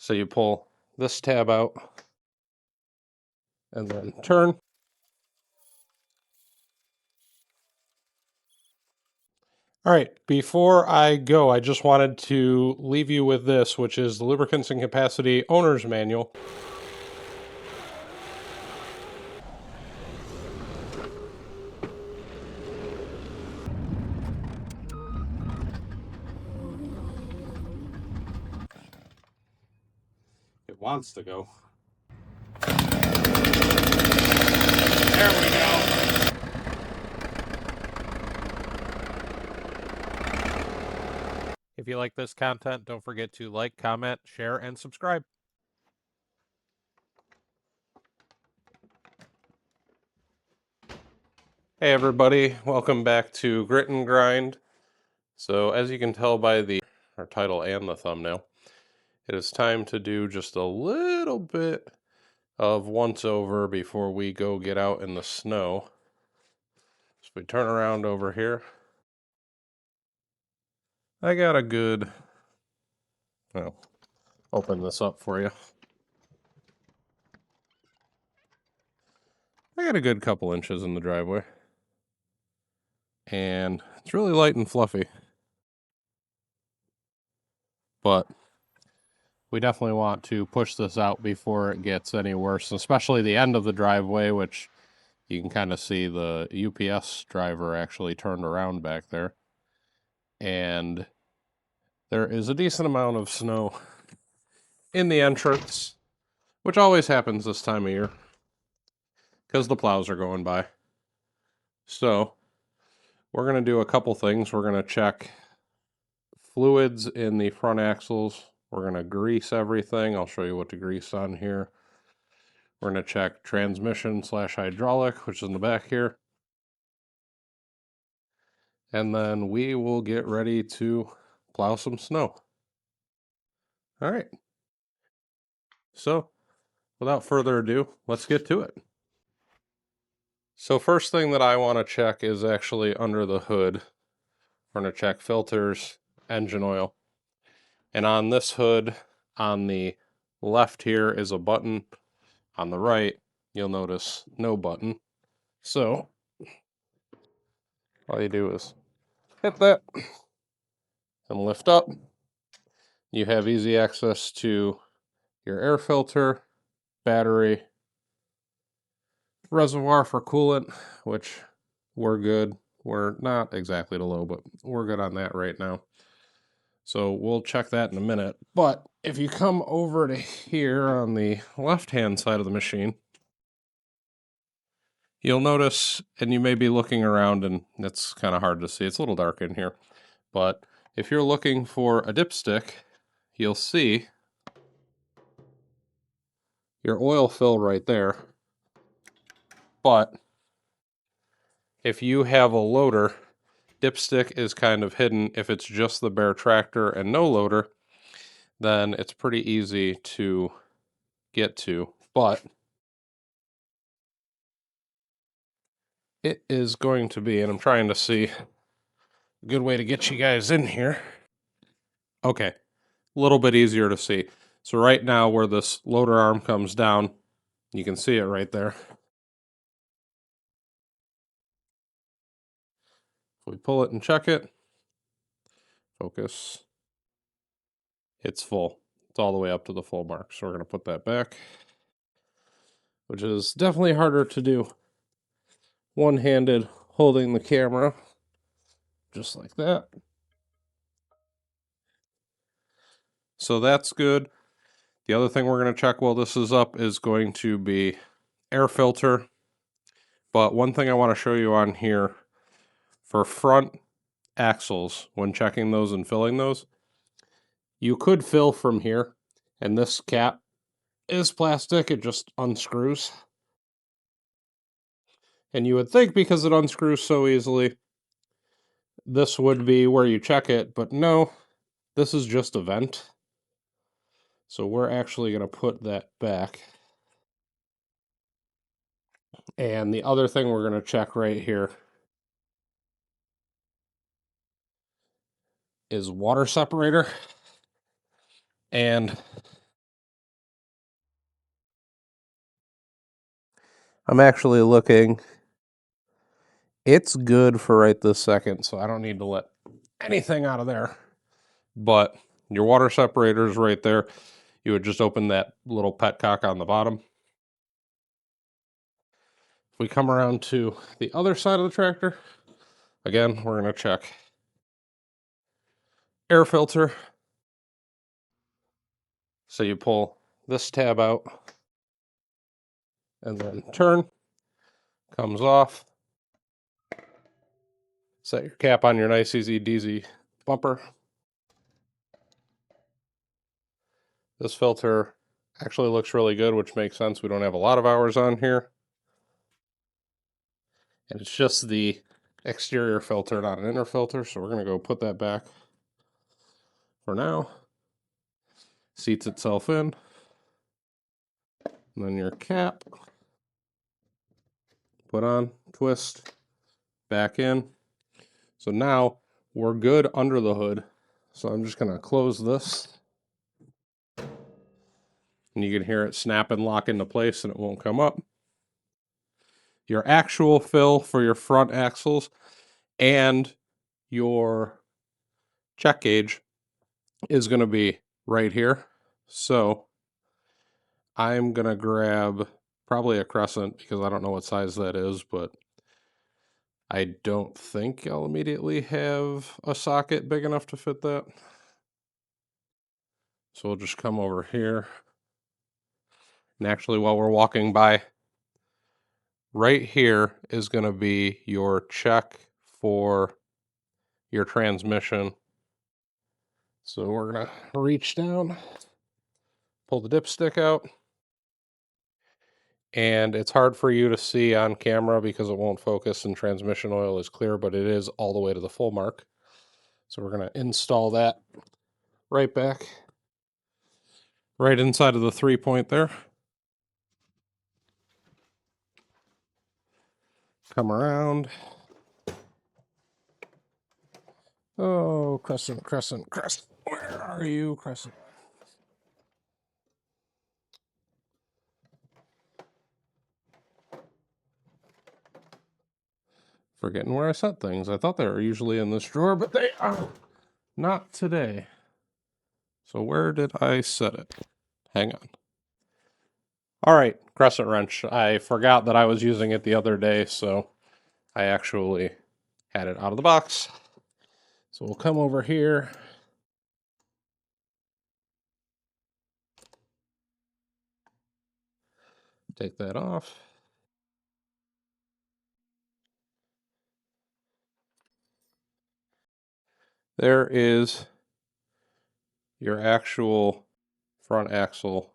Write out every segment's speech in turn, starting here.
So you pull this tab out and then turn. All right, before I go, I just wanted to leave you with this, which is the Lubricants and Capacity Owner's Manual. It wants to go. There we go. If you like this content, don't forget to like, comment, share, and subscribe. Hey everybody, welcome back to Grit and Grind. So as you can tell by our title and the thumbnail, it is time to do just a little bit of once over before we go get out in the snow. So we turn around over here. I got a good, well, open this up for you. I got a good couple inches in the driveway. And it's really light and fluffy. But we definitely want to push this out before it gets any worse, especially the end of the driveway, which you can kind of see the UPS driver actually turned around back there. And there is a decent amount of snow in the entrance, which always happens this time of year because the plows are going by. So we're going to do a couple things. We're going to check fluids in the front axles. We're going to grease everything. I'll show you what to grease on here. We're going to check transmission / hydraulic, which is in the back here. And then we will get ready to plow some snow. All right. So without further ado, let's get to it. So first thing that I want to check is actually under the hood. We're going to check filters, engine oil. And on this hood, on the left here is a button. On the right, you'll notice no button. So all you do is hit that and lift up. You have easy access to your air filter, battery, reservoir for coolant, which we're good. We're not exactly to low, but we're good on that right now. So we'll check that in a minute. But if you come over to here on the left-hand side of the machine, you'll notice, and you may be looking around and it's kind of hard to see. It's a little dark in here. But if you're looking for a dipstick, you'll see your oil fill right there. But if you have a loader, dipstick is kind of hidden. If it's just the bare tractor and no loader, then it's pretty easy to get to. But it is going to be, and I'm trying to see a good way to get you guys in here. Okay, a little bit easier to see. So right now where this loader arm comes down, you can see it right there. If we pull it and check it, focus, it's full. It's all the way up to the full mark. So we're going to put that back, which is definitely harder to do one-handed holding the camera, just like that. So that's good. The other thing we're going to check while this is up is going to be air filter. But one thing I want to show you on here, for front axles, when checking those and filling those, you could fill from here, and this cap is plastic, it just unscrews. And you would think because it unscrews so easily, this would be where you check it, but no, this is just a vent. So we're actually going to put that back. And the other thing we're going to check right here is water separator. And I'm actually looking. It's good for right this second, so I don't need to let anything out of there. But your water separator is right there. You would just open that little petcock on the bottom. If we come around to the other side of the tractor, again, we're going to check air filter. So you pull this tab out and then turn, comes off. Set your cap on your nice easy DZ bumper. This filter actually looks really good, which makes sense. We don't have a lot of hours on here. And it's just the exterior filter, not an inner filter. So we're going to go put that back for now. Seats itself in. And then your cap. Put on, twist, back in. So now we're good under the hood. So I'm just going to close this. And you can hear it snap and lock into place and it won't come up. Your actual fill for your front axles and your check gauge is going to be right here. So I'm going to grab probably a crescent because I don't know what size that is, but I don't think I'll immediately have a socket big enough to fit that. So we'll just come over here. And actually, while we're walking by, right here is going to be your check for your transmission. So we're going to reach down, pull the dipstick out. And it's hard for you to see on camera because it won't focus and transmission oil is clear, but it is all the way to the full mark. So we're going to install that right back, right inside of the 3-point there. Come around. Oh, crescent, crescent, crescent. Where are you, crescent? Forgetting where I set things. I thought they were usually in this drawer, but they are not today. So where did I set it? Hang on. All right, crescent wrench. I forgot that I was using it the other day, so I actually had it out of the box. So we'll come over here. Take that off. There is your actual front axle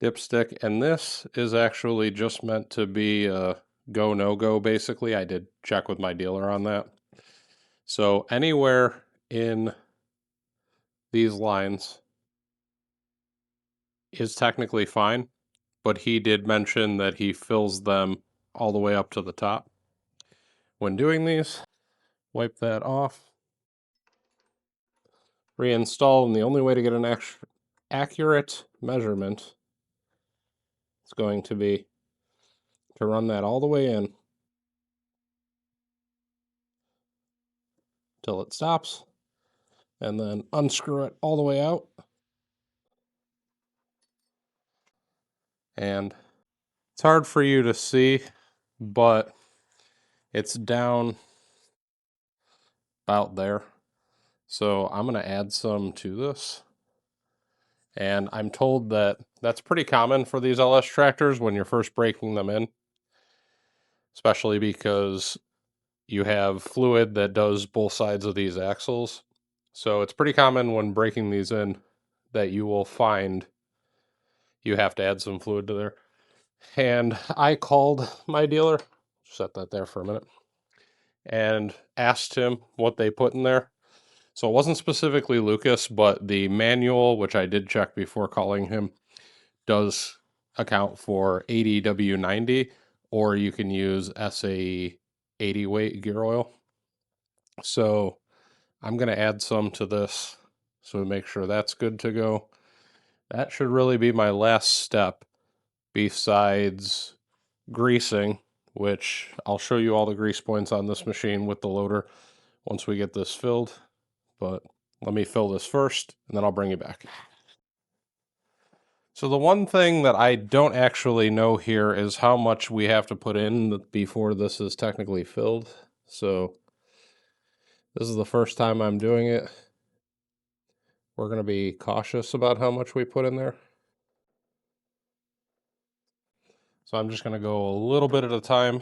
dipstick, and this is actually just meant to be a go no go basically. I did check with my dealer on that. So anywhere in these lines is technically fine, but he did mention that he fills them all the way up to the top. When doing these, wipe that off, reinstall, and the only way to get an accurate measurement is going to be to run that all the way in till it stops, and then unscrew it all the way out. And it's hard for you to see, but it's down about there. So I'm going to add some to this. And I'm told that that's pretty common for these LS tractors when you're first breaking them in, especially because you have fluid that does both sides of these axles. So it's pretty common when breaking these in that you will find you have to add some fluid to there. And I called my dealer, set that there for a minute, and asked him what they put in there. So it wasn't specifically Lucas, but the manual, which I did check before calling him, does account for 80W90, or you can use SAE 80 weight gear oil. So I'm going to add some to this so we make sure that's good to go. That should really be my last step besides greasing, which I'll show you all the grease points on this machine with the loader once we get this filled. But let me fill this first, and then I'll bring you back. So the one thing that I don't actually know here is how much we have to put in before this is technically filled. So this is the first time I'm doing it. We're going to be cautious about how much we put in there. So I'm just going to go a little bit at a time.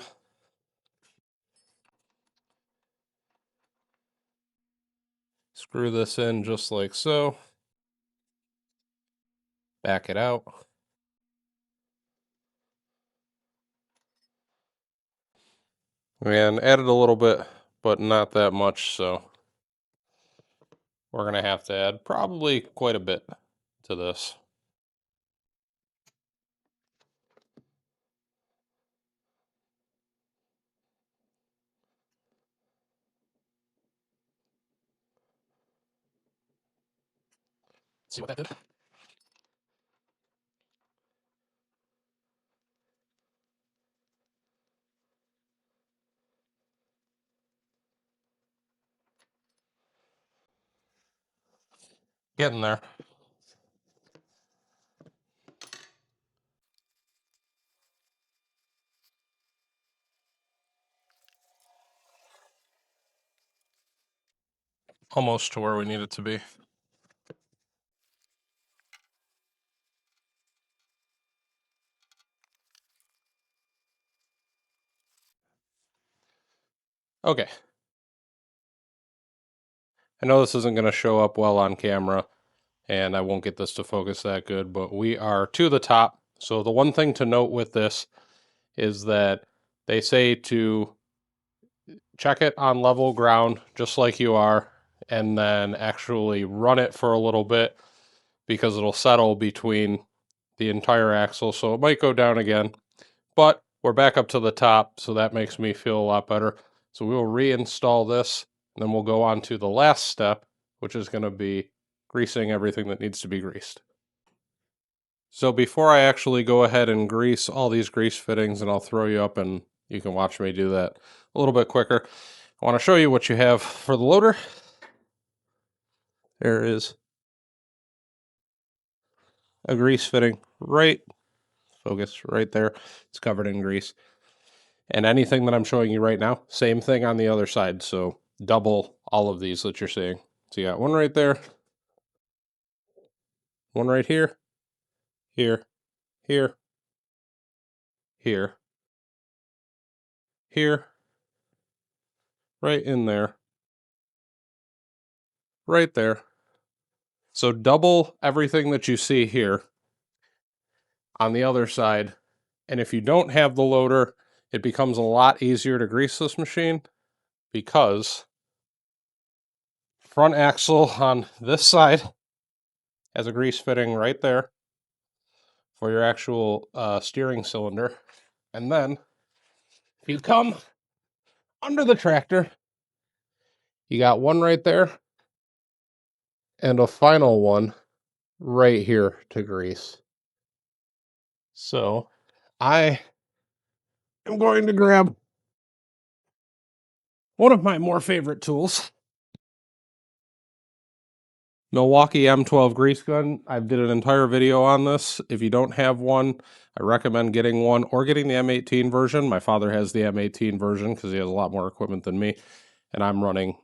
Screw this in just like so. Back it out. And added a little bit, but not that much, so we're going to have to add probably quite a bit to this. See what that did? Getting there. Almost to where we need it to be. Okay. I know this isn't going to show up well on camera, and I won't get this to focus that good, but we are to the top. So the one thing to note with this is that they say to check it on level ground, just like you are, and then actually run it for a little bit because it'll settle between the entire axle. So it might go down again, but we're back up to the top, so that makes me feel a lot better. So we will reinstall this, and then we'll go on to the last step, which is going to be greasing everything that needs to be greased. So before I actually go ahead and grease all these grease fittings, and I'll throw you up and you can watch me do that a little bit quicker, I want to show you what you have for the loader. There is a grease fitting right, focus right there. It's covered in grease. And anything that I'm showing you right now, same thing on the other side. So double all of these that you're seeing. So you got one right there, one right here, here, here, here, here, right in there, right there. So double everything that you see here on the other side. And if you don't have the loader, it becomes a lot easier to grease this machine because front axle on this side has a grease fitting right there for your actual steering cylinder. And then if you come under the tractor, you got one right there and a final one right here to grease. So I am going to grab one of my more favorite tools, Milwaukee M12 grease gun. I did an entire video on this. If you don't have one, I recommend getting one or getting the M18 version. My father has the M18 version because he has a lot more equipment than me, and I'm running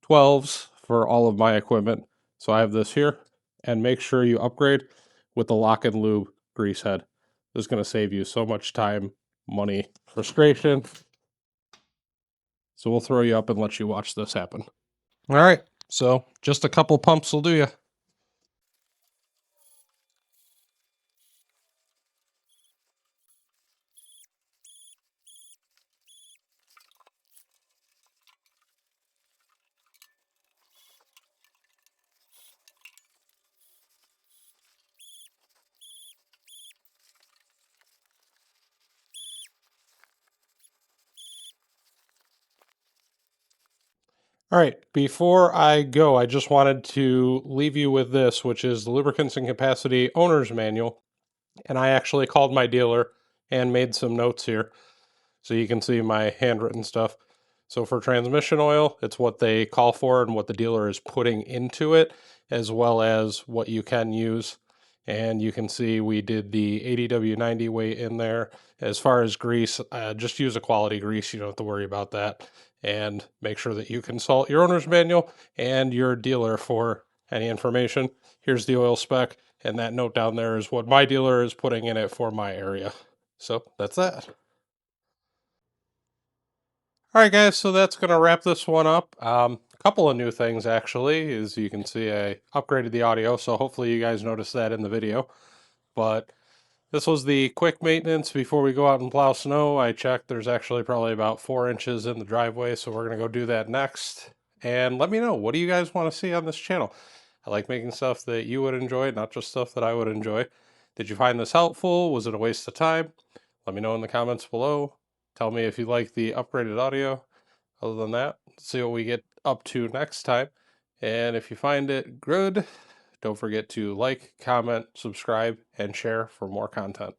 12s for all of my equipment. So I have this here, and make sure you upgrade with the Lock and Lube grease head. This is going to save you so much time, money, frustration. So we'll throw you up and let you watch this happen. All right, so just a couple pumps will do you. All right, before I go, I just wanted to leave you with this, which is the Lubricants and Capacity Owner's Manual. And I actually called my dealer and made some notes here so you can see my handwritten stuff. So for transmission oil, it's what they call for and what the dealer is putting into it, as well as what you can use. And you can see we did the 80W90 weight in there. As far as grease, just use a quality grease. You don't have to worry about that. And make sure that you consult your owner's manual and your dealer for any information. Here's the oil spec, and that note down there is what my dealer is putting in it for my area. So that's that. All right, guys, so that's going to wrap this one up. A couple of new things, actually. As you can see, I upgraded the audio, so hopefully you guys noticed that in the video. But this was the quick maintenance before we go out and plow snow. I checked, there's actually probably about 4 inches in the driveway, so we're going to go do that next. And let me know, what do you guys want to see on this channel? I like making stuff that you would enjoy, not just stuff that I would enjoy. Did you find this helpful? Was it a waste of time? Let me know in the comments below. Tell me if you like the upgraded audio. Other than that, see what we get up to next time. And if you find it good, don't forget to like, comment, subscribe, and share for more content.